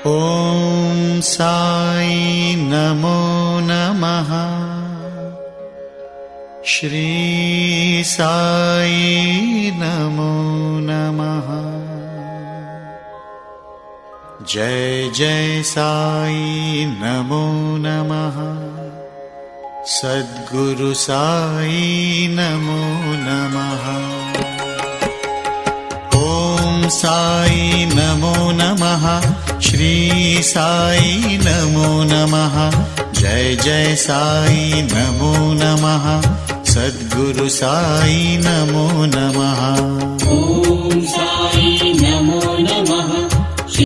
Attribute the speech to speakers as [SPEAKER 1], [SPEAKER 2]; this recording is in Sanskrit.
[SPEAKER 1] ॐ साई नमो नमः। श्री साई नमो नमः। जय जय साई नमो नमः। सद्गुरु साई नमो नमः। ॐ साई नमो नमः। श्री साई नमो नमः। जय जय साई नमो नमः। सद्गुरु साई नमो नमः।
[SPEAKER 2] ॐ